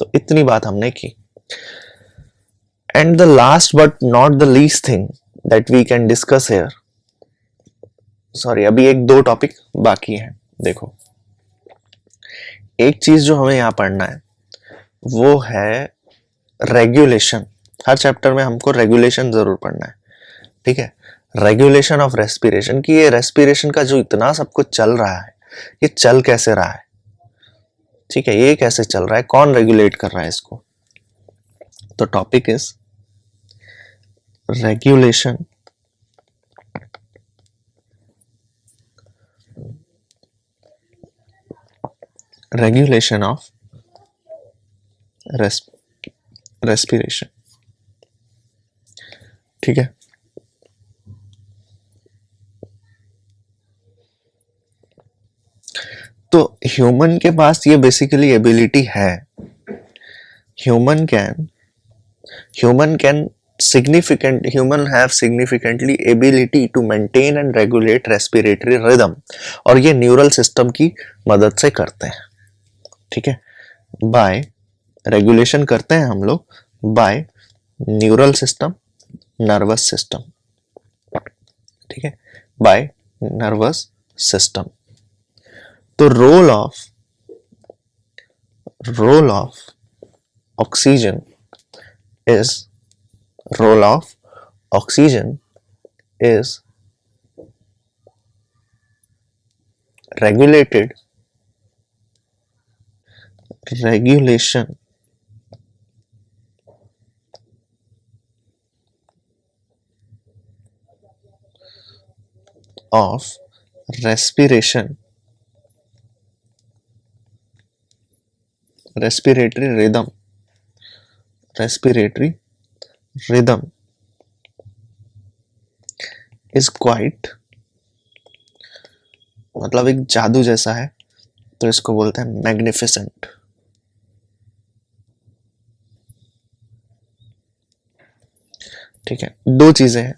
तो इतनी बात हमने की। And the last but not the least thing that we can discuss here, sorry अभी एक दो टॉपिक बाकी है। देखो एक चीज जो हमें यहाँ पढ़ना है वो है रेगुलेशन। हर चैप्टर में हमको रेगुलेशन जरूर पढ़ना है, ठीक है। रेगुलेशन ऑफ रेस्पिरेशन, कि ये रेस्पिरेशन का जो इतना सब कुछ चल रहा है ये चल कैसे रहा है, ठीक है, ये कैसे चल रहा है, कौन रेगुलेट कर रहा है इसको। तो topic is regulation regulation of respiration, ठीक है। तो ह्यूमन के पास ये बेसिकली एबिलिटी है। Human have significantly ability to maintain and regulate respiratory rhythm, और ये न्यूरल सिस्टम की मदद से करते हैं, ठीक है। बाय रेगुलेशन करते हैं हम लोग by neural system, nervous system, ठीक है, बाय नर्वस सिस्टम। तो role of oxygen is role of oxygen is regulation of respiration, respiratory rhythm is quite, मतलब एक जादू जैसा है, तो इसको बोलते हैं मैग्निफिसेंट। ठीक है, दो चीजें हैं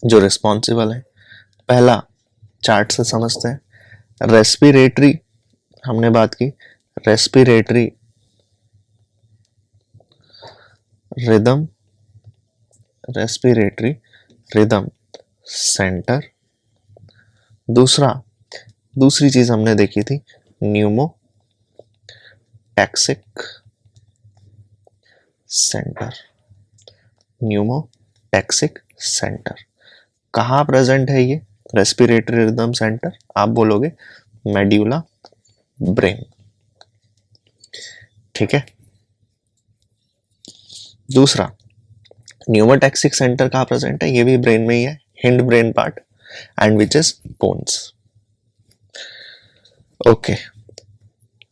जो रिस्पॉन्सिबल है। पहला चार्ट से समझते हैं, रेस्पिरेटरी हमने बात की, रेस्पिरेटरी रिदम सेंटर। दूसरी चीज हमने देखी थी न्यूमोटैक्सिक सेंटर। कहाँ प्रेजेंट है ये रेस्पिरेटरी रिदम सेंटर? आप बोलोगे मेड्यूला ब्रेन, ठीक है। दूसरा न्यूमोटैक्सिक सेंटर कहाँ प्रेजेंट है? ये भी ब्रेन में ही है, hind brain part, and which is bones. Okay,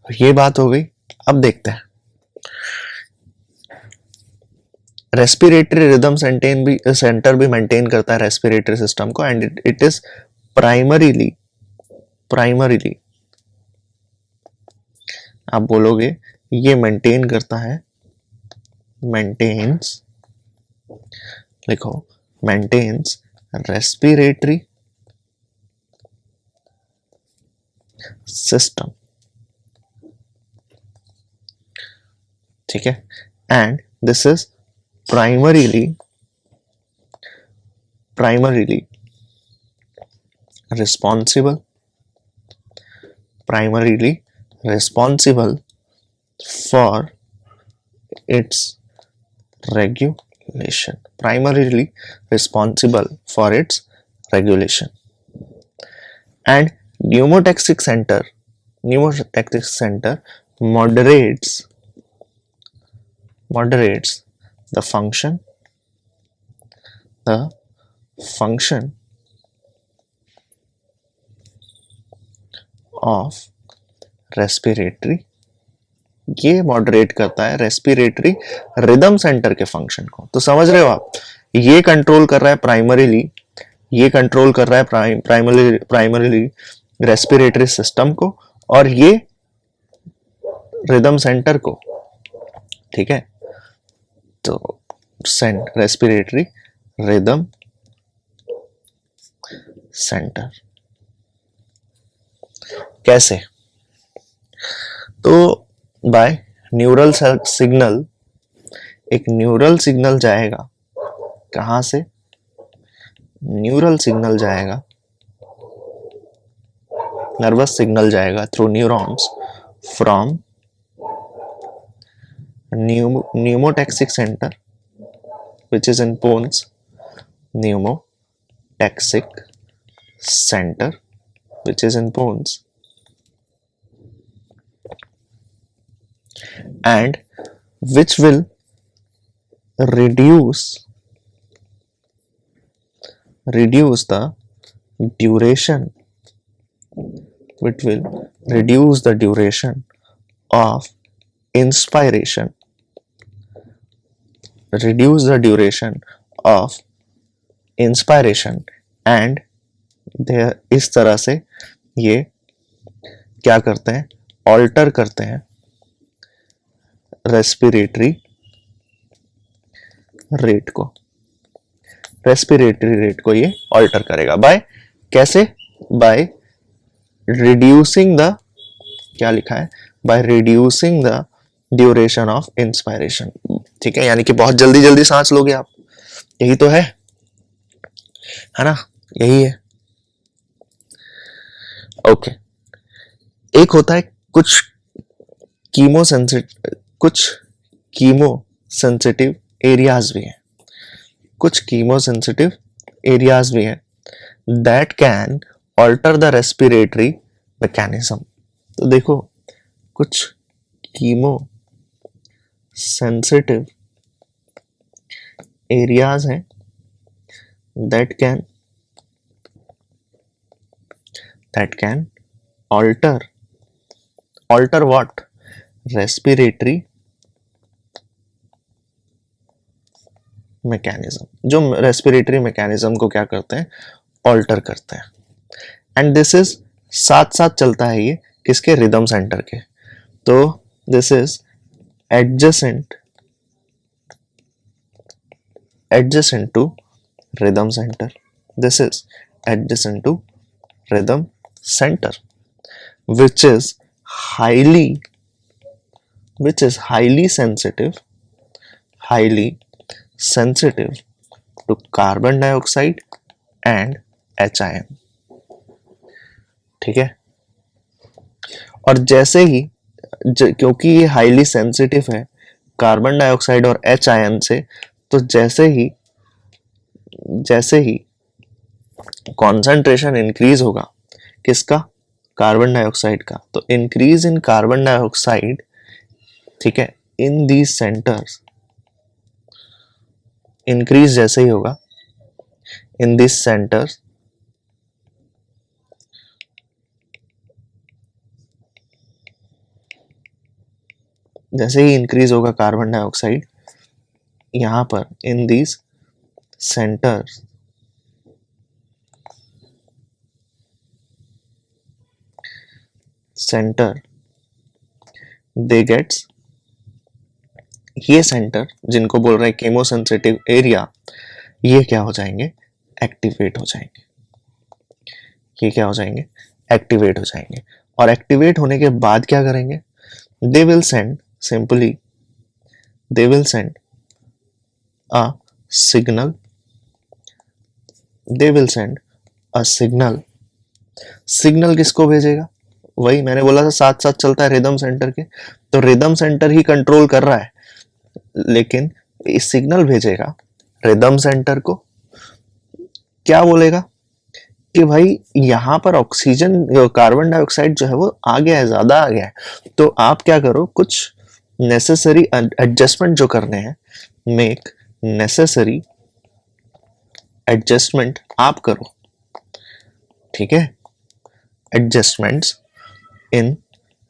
ये बात हो गई। अब देखते हैं रेस्पिरेटरी रिदम सेंटर भी मेंटेन करता है रेस्पिरेटरी सिस्टम को, एंड इट इज प्राइमरीली आप बोलोगे ये मेंटेन करता है, मेंटेन्स रेस्पिरेटरी सिस्टम, ठीक है। And this is primarily responsible for its regulation, and pneumotaxic center moderates the function of respiratory, ये मॉडरेट करता है रेस्पिरेटरी रिदम सेंटर के फंक्शन को। तो समझ रहे हो आप, ये कंट्रोल कर रहा है प्राइमरीली रेस्पिरेटरी सिस्टम को, और ये रिदम सेंटर को, ठीक है। तो रेस्पिरेटरी रिदम सेंटर कैसे? तो बाय न्यूरल सिग्नल, एक न्यूरल सिग्नल जाएगा कहां से? न्यूरल सिग्नल जाएगा, नर्वस सिग्नल जाएगा through neurons from pneumotaxic center which is in pons, pneumotaxic center which is in pons, and which will reduce the duration, which will reduce the duration of inspiration, reduce the duration of inspiration, and इस तरह से ये क्या करते हैं? Alter करते हैं respiratory rate को, रेस्पिरेटरी रेट को ये ऑल्टर करेगा। बाय कैसे? बाय रिड्यूसिंग द, क्या लिखा है? By reducing the duration of inspiration. ठीक है, यानी कि बहुत जल्दी जल्दी सांस लोगे आप, यही तो है ना? यही है। ओके, एक होता है कुछ कीमो सेंसिटिव एरियाज भी हैं, कुछ कीमो सेंसिटिव एरियाज भी हैं that can alter the respiratory mechanism. तो देखो, कुछ कीमो सेंसिटिव एरियाज हैं that can alter what? Respiratory mechanism, जो रेस्पिरेटरी मैकेनिज्म को क्या करते हैं? ऑल्टर करते हैं। एंड दिस इज साथ साथ चलता है ये किसके? रिदम सेंटर के। तो this is adjacent to rhythm center. This is adjacent to rhythm center, which is highly sensitive to carbon dioxide and HIM। ठीक है, और जैसे ही क्योंकि ये हाईली सेंसिटिव है कार्बन डाइऑक्साइड और एच आयन से, तो जैसे ही कॉन्सेंट्रेशन इंक्रीज होगा किसका? कार्बन डाइऑक्साइड का, तो इंक्रीज इन कार्बन डाइऑक्साइड, ठीक है, इन दीज सेंटर्स, इंक्रीज जैसे ही होगा इन दिस सेंटर्स, जैसे ही इंक्रीज होगा कार्बन डाइऑक्साइड यहां पर in these centres, they gets, ये सेंटर जिनको बोल रहे हैं केमोसेंसिटिव एरिया, ये क्या हो जाएंगे? एक्टिवेट हो जाएंगे। ये क्या हो जाएंगे? एक्टिवेट हो जाएंगे। और एक्टिवेट होने के बाद क्या करेंगे? They will send a signal, signal किसको भेजेगा? वही मैंने बोला था साथ साथ चलता है रिदम सेंटर के, तो रिदम सेंटर ही कंट्रोल कर रहा है, लेकिन इस सिग्नल भेजेगा रिदम सेंटर को। क्या बोलेगा कि भाई यहाँ पर ऑक्सीजन, कार्बन डाइऑक्साइड जो है वो आ गया है, ज्यादा आ गया है, तो आप क्या करो, कुछ नेसेसरी एडजस्टमेंट जो करने हैं, मेक नेसेसरी एडजस्टमेंट आप करो। ठीक है, एडजस्टमेंट्स इन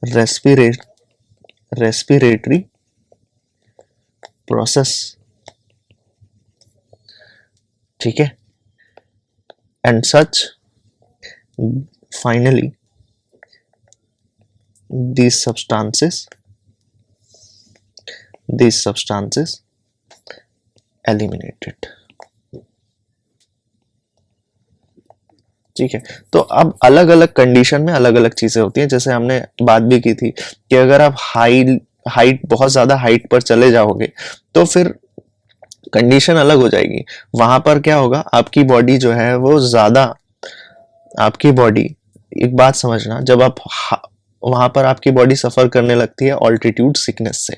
रेस्पिरेटरी प्रोसेस। ठीक है, and such finally these substances eliminated। ठीक है, तो अब अलग अलग कंडीशन में अलग अलग चीजें होती हैं, जैसे हमने बात भी की थी कि अगर आप हाइट, बहुत ज्यादा हाइट पर चले जाओगे तो फिर कंडीशन अलग हो जाएगी। वहां पर क्या होगा, आपकी बॉडी जो है वो ज्यादा, आपकी बॉडी, एक बात समझना, जब आप वहां पर आपकी बॉडी सफर करने लगती है ऑल्टीट्यूड सिकनेस से।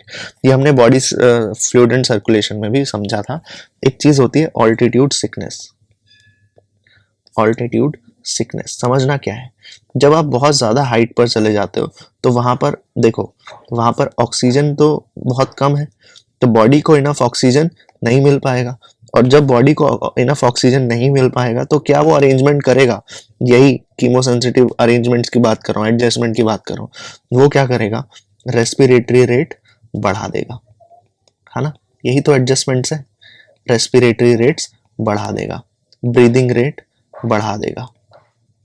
ये हमने बॉडी फ्लूइड एंड सर्कुलेशन में भी समझा था। एक चीज होती है ऑल्टीट्यूड सिकनेस। ऑल्टीट्यूड सिकनेस समझना क्या है, जब आप बहुत ज्यादा हाइट पर चले जाते हो तो वहां पर देखो, वहां पर ऑक्सीजन तो बहुत कम है, तो बॉडी को इनफ ऑक्सीजन नहीं मिल पाएगा। और जब बॉडी को इनफ ऑक्सीजन नहीं मिल पाएगा तो क्या वो अरेंजमेंट करेगा, यही कीमोसेंसिटिव अरेंजमेंट्स की बात कर रहा हूँ, एडजस्टमेंट की बात कर रहा हूँ, वो क्या करेगा, रेस्पिरेटरी रेट बढ़ा देगा, है ना, यही तो एडजस्टमेंट्स है। रेस्पिरेटरी रेट्स बढ़ा देगा, ब्रीदिंग रेट बढ़ा देगा,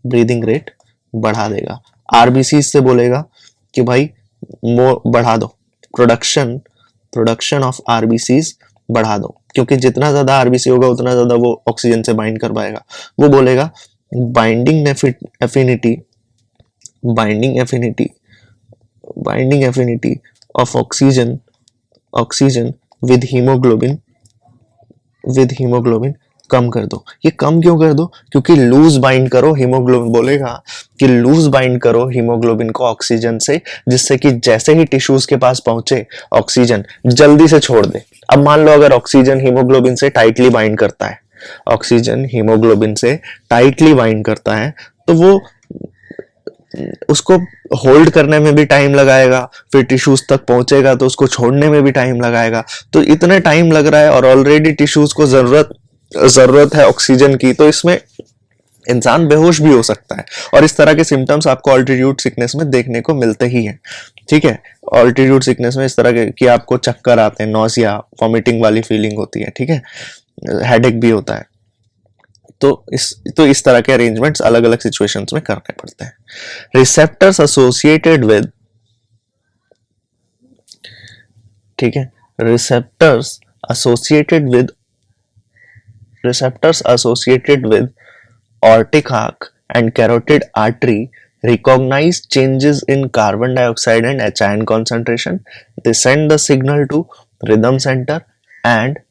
ब्रीदिंग रेट बढ़ा देगा। आरबीसी से बोलेगा कि भाई बढ़ा दो, प्रोडक्शन ऑफ आरबीसीज बढ़ा दो, क्योंकि जितना ज्यादा आरबीसी होगा उतना ज्यादा वो ऑक्सीजन से बाइंड कर पाएगा। वो बोलेगा binding affinity, binding affinity, binding affinity of oxygen, oxygen with haemoglobin, with haemoglobin कम कर दो। ये कम क्यों कर दो, क्योंकि लूज बाइंड करो हीमोग्लोबिन, बोलेगा कि लूज बाइंड करो हीमोग्लोबिन को ऑक्सीजन से, जिससे कि जैसे ही टिश्यूज के पास पहुंचे ऑक्सीजन जल्दी से छोड़ दे। अब मान लो अगर ऑक्सीजन हीमोग्लोबिन से टाइटली बाइंड करता है, ऑक्सीजन हीमोग्लोबिन से टाइटली बाइंड करता है, तो वो उसको होल्ड करने में भी टाइम लगाएगा, फिर टिश्यूज तक पहुंचेगा तो उसको छोड़ने में भी टाइम लगाएगा। तो इतना टाइम लग रहा है और ऑलरेडी टिश्यूज को जरूरत है ऑक्सीजन की, तो इसमें इंसान बेहोश भी हो सकता है। और इस तरह के सिम्टम्स आपको ऑल्टीट्यूड सिकनेस में देखने को मिलते ही हैं। ठीक है, ऑल्टीट्यूड सिकनेस में इस तरह के कि आपको चक्कर आते हैं, नॉसिया, वॉमिटिंग वाली फीलिंग होती है, ठीक है, हेडेक भी होता है। तो इस तरह के अरेंजमेंट्स अलग अलग सिचुएशंस में करने पड़ते हैं। रिसेप्टर्स एसोसिएटेड विद, ठीक है, receptors associated with, receptors associated with aortic arc and carotid artery recognize changes in carbon dioxide and H ion concentration. They send the signal to rhythm center and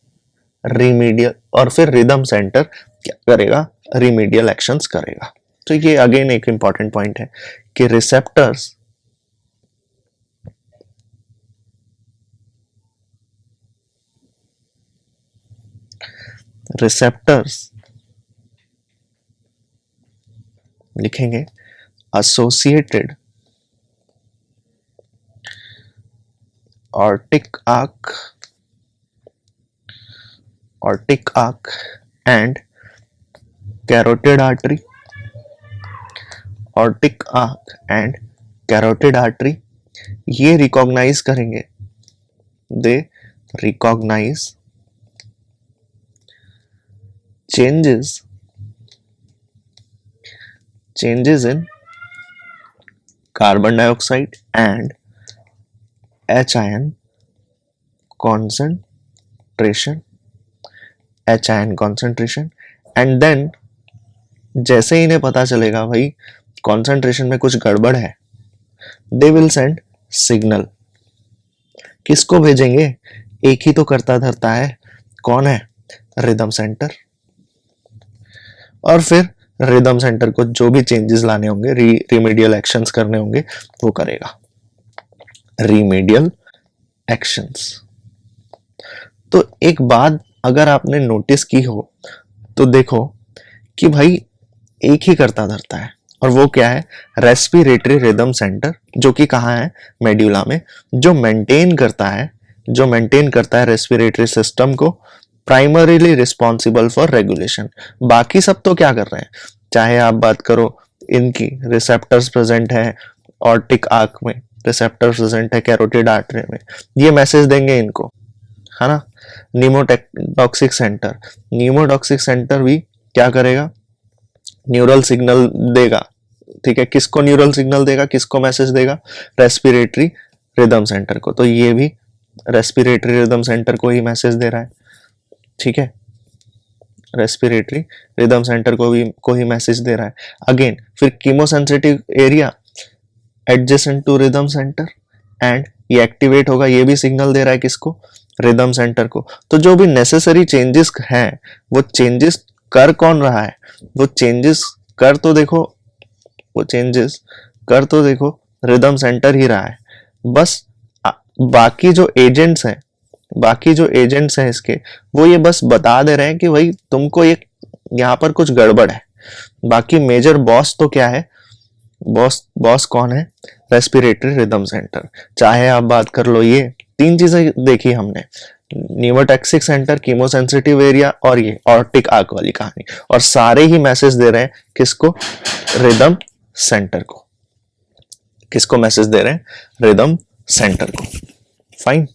remedial, और फिर rhythm center क्या करेगा, remedial actions करेगा। तो ये again एक important point है कि रिसेप्टर्स लिखेंगे associated aortic arc, aortic arc and carotid artery, aortic arc and carotid artery, ये रिकॉग्नाइज करेंगे, दे recognise changes in carbon dioxide and H ion concentration, H ion concentration, and then जैसे ही इन्हें पता चलेगा भाई कॉन्सेंट्रेशन में कुछ गड़बड़ है, दे विल सेंड सिग्नल। किसको भेजेंगे, एक ही तो करता धरता है, कौन है, रिदम सेंटर। और फिर रिदम सेंटर को जो भी चेंजेस लाने होंगे, रिमेडियल एक्शंस करने होंगे, वो करेगा, रिमेडियल एक्शंस। तो एक बात अगर आपने नोटिस की हो तो देखो कि भाई एक ही करता धरता है, और वो क्या है, रेस्पिरेटरी रिदम सेंटर, जो कि कहाँ है, मेड्यूला में, जो मेंटेन करता है रेस्पिरेटरी सिस्टम को, प्राइमरीली रिस्पॉन्सिबल फॉर रेगुलेशन। बाकी सब तो क्या कर रहे हैं, चाहे आप बात करो इनकी, रिसेप्टर्स प्रेजेंट है ऑर्टिक आर्क में, रिसेप्टर्स प्रेजेंट है कैरोटिड आर्टरी में, ये मैसेज देंगे इनको, है ना। न्यूमोटॉक्सिक सेंटर भी क्या करेगा, न्यूरल सिग्नल देगा, ठीक है, किसको न्यूरल सिग्नल देगा, किसको मैसेज देगा, रेस्पिरेटरी रिदम सेंटर को। तो ये भी रेस्पिरेटरी रिदम सेंटर को ही मैसेज दे रहा है, ठीक है, रेस्पिरेटरी रिदम सेंटर को ही मैसेज दे रहा है। अगेन फिर chemosensitive area adjacent to rhythm centre and ये एक्टिवेट होगा, ये भी सिग्नल दे रहा है किसको, रिदम सेंटर को। तो जो भी नेसेसरी चेंजेस हैं वो चेंजेस कर कौन रहा है, वो चेंजेस कर तो देखो, वो चेंजेस कर तो देखो रिदम सेंटर ही रहा है। बस बाकी जो एजेंट्स हैं, बाकी जो एजेंट्स हैं इसके, वो ये बस बता दे रहे हैं कि भाई तुमको ये यहाँ पर कुछ गड़बड़ है। बाकी मेजर बॉस तो क्या है, बॉस बॉस कौन है, रेस्पिरेटरी रिदम सेंटर। चाहे आप बात कर लो, ये तीन चीजें देखी हमने, न्यूमोटैक्सिक सेंटर, कीमोसेंसिटिव एरिया और ये ऑर्टिक आर्क वाली कहानी, और सारे ही मैसेज दे रहे हैं किसको, रिदम सेंटर को। किसको मैसेज दे रहे हैं, रिदम सेंटर को। फाइन।